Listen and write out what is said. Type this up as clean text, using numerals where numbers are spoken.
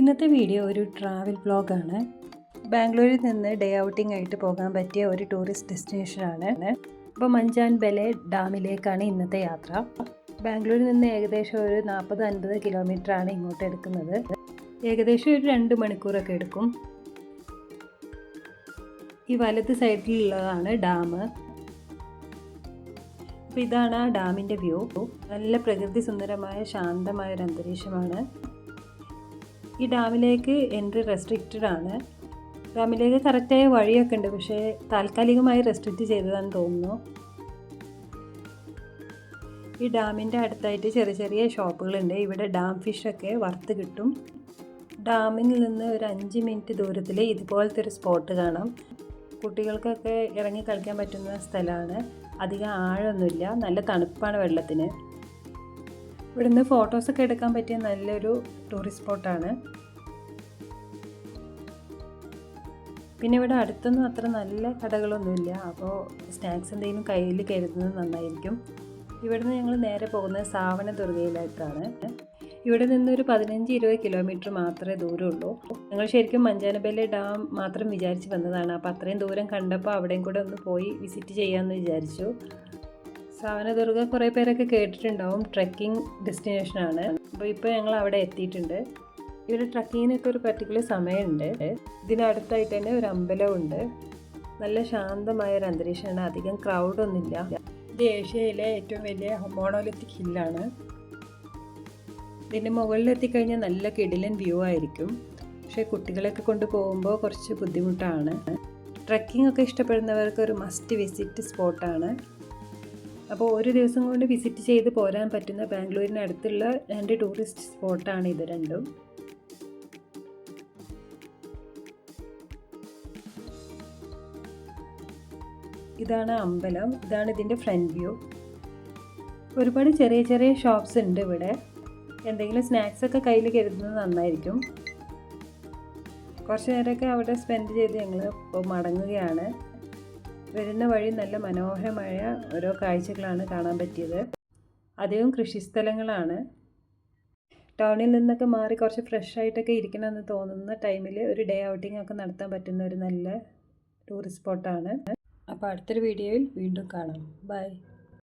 ഇന്നത്തെ വീഡിയോ ഒരു ട്രാവൽ വ്ലോഗാണ്. ബാംഗ്ലൂരിൽ നിന്ന് ഡേ ഔട്ടിംഗ് ആയിട്ട് പോകാൻ പറ്റിയ ഒരു ടൂറിസ്റ്റ് ഡെസ്റ്റിനേഷനാണ്. അപ്പോൾ മഞ്ചാൻ ബലെ ഡാമിലേക്കാണ് ഇന്നത്തെ യാത്ര. ബാംഗ്ലൂരിൽ നിന്ന് ഏകദേശം ഒരു 40-50 കിലോമീറ്ററാണ് ഇങ്ങോട്ട് എടുക്കുന്നത്. ഏകദേശം ഒരു 2 മണിക്കൂറൊക്കെ എടുക്കും. ഈ വലത് സൈഡിലുള്ളതാണ് ഡാം. അപ്പോൾ ഇതാണ് ആ ഡാമിൻ്റെ വ്യൂ. നല്ല പ്രകൃതി സുന്ദരമായ ശാന്തമായ ഒരു അന്തരീക്ഷമാണ്. ഈ ഡാമിലേക്ക് എൻട്രി റെസ്ട്രിക്റ്റഡ് ആണ്. ഡാമിലേക്ക് കറക്റ്റായ വഴിയൊക്കെ ഉണ്ട്, പക്ഷേ താൽക്കാലികമായി റെസ്ട്രിക്റ്റ് ചെയ്തതാണെന്ന് തോന്നുന്നു. ഈ ഡാമിൻ്റെ അടുത്തായിട്ട് ചെറിയ ചെറിയ ഷോപ്പുകളുണ്ട്. ഇവിടെ ഡാം ഫിഷൊക്കെ വറുത്ത് കിട്ടും. ഡാമിൽ നിന്ന് ഒരു 5 മിനിറ്റ് ദൂരത്തിൽ ഇതുപോലത്തെ ഒരു സ്പോട്ട് കാണാം. കുട്ടികൾക്കൊക്കെ ഇറങ്ങി കളിക്കാൻ പറ്റുന്ന സ്ഥലമാണ്. അധികം ആഴമൊന്നുമില്ല, നല്ല തണുപ്പാണ് വെള്ളത്തിന്. ഇവിടുന്ന് ഫോട്ടോസൊക്കെ എടുക്കാൻ പറ്റിയ നല്ലൊരു ടൂറിസ്റ്റ് സ്പോട്ടാണ്. പിന്നെ ഇവിടെ അടുത്തൊന്നും അത്ര നല്ല കടകളൊന്നുമില്ല, അപ്പോൾ സ്നാക്സ് എന്തെങ്കിലും കയ്യിൽ കരുതുന്നത് നന്നായിരിക്കും. ഇവിടുന്ന് ഞങ്ങൾ നേരെ പോകുന്നത് സാവനദുർഗയിലേക്കാണ്. ഇവിടെ നിന്നൊരു 15-20 കിലോമീറ്റർ മാത്രമേ ദൂരമുള്ളൂ. ഞങ്ങൾ ശരിക്കും മഞ്ചാനബലെ ഡാം മാത്രം വിചാരിച്ച് വന്നതാണ്. അപ്പോൾ അത്രയും ദൂരം കണ്ടപ്പോൾ അവിടെയും കൂടെ ഒന്ന് പോയി വിസിറ്റ് ചെയ്യാമെന്ന് വിചാരിച്ചു. സാവനദുർഗ കുറേ പേരൊക്കെ കേട്ടിട്ടുണ്ടാവും, ട്രെക്കിംഗ് ഡെസ്റ്റിനേഷനാണ്. അപ്പോൾ ഇപ്പോൾ ഞങ്ങൾ അവിടെ എത്തിയിട്ടുണ്ട്. ഇവിടെ ട്രക്കിങ്ങിനൊക്കെ ഒരു പർട്ടിക്കുലർ സമയമുണ്ട്. ഇതിനടുത്തായിട്ട് തന്നെ ഒരു അമ്പലമുണ്ട്. നല്ല ശാന്തമായ ഒരു അന്തരീക്ഷമാണ്, അധികം ക്രൗഡൊന്നുമില്ല. ഇത് ഏഷ്യയിലെ ഏറ്റവും വലിയ മോണോലിത്തിക് ഹില്ലാണ്. ഇതിൻ്റെ മുകളിലെത്തിക്കഴിഞ്ഞാൽ നല്ല കിടിലൻ വ്യൂ ആയിരിക്കും, പക്ഷേ കുട്ടികളെയൊക്കെ കൊണ്ട് പോകുമ്പോൾ കുറച്ച് ബുദ്ധിമുട്ടാണ്. ട്രക്കിംഗ് ഒക്കെ ഇഷ്ടപ്പെടുന്നവർക്ക് ഒരു മസ്റ്റ് വിസിറ്റ് സ്പോട്ടാണ്. അപ്പോൾ ഒരു ദിവസം കൊണ്ട് വിസിറ്റ് ചെയ്ത് പോരാൻ പറ്റുന്ന ബാംഗ്ലൂരിന് അടുത്തുള്ള 2 ടൂറിസ്റ്റ് സ്പോട്ടാണ് ഇത് രണ്ടും. ഇതാണ് അമ്പലം, ഇതാണ് ഇതിൻ്റെ ഫ്രണ്ട് വ്യൂ. ഒരുപാട് ചെറിയ ചെറിയ ഷോപ്സ് ഉണ്ട് ഇവിടെ. എന്തെങ്കിലും സ്നാക്സൊക്കെ കയ്യിൽ കരുതുന്നത് നന്നായിരിക്കും. കുറച്ച് നേരമൊക്കെ അവിടെ സ്പെൻഡ് ചെയ്ത് ഞങ്ങൾ ഇപ്പോൾ മടങ്ങുകയാണ്. വരുന്ന വഴി നല്ല മനോഹരമായ ഓരോ കാഴ്ചകളാണ് കാണാൻ പറ്റിയത്. അധികം കൃഷിസ്ഥലങ്ങളാണ്. ടൗണിൽ നിന്നൊക്കെ മാറി കുറച്ച് ഫ്രഷ് ആയിട്ടൊക്കെ ഇരിക്കണമെന്ന് തോന്നുന്ന ടൈമിൽ ഒരു ഡേ ഔട്ടിംഗ് ഒക്കെ നടത്താൻ പറ്റുന്ന ഒരു നല്ല ടൂറിസ്റ്റ് സ്പോട്ടാണ്. അപ്പോൾ അടുത്തൊരു വീഡിയോയിൽ വീണ്ടും കാണാം. ബൈ.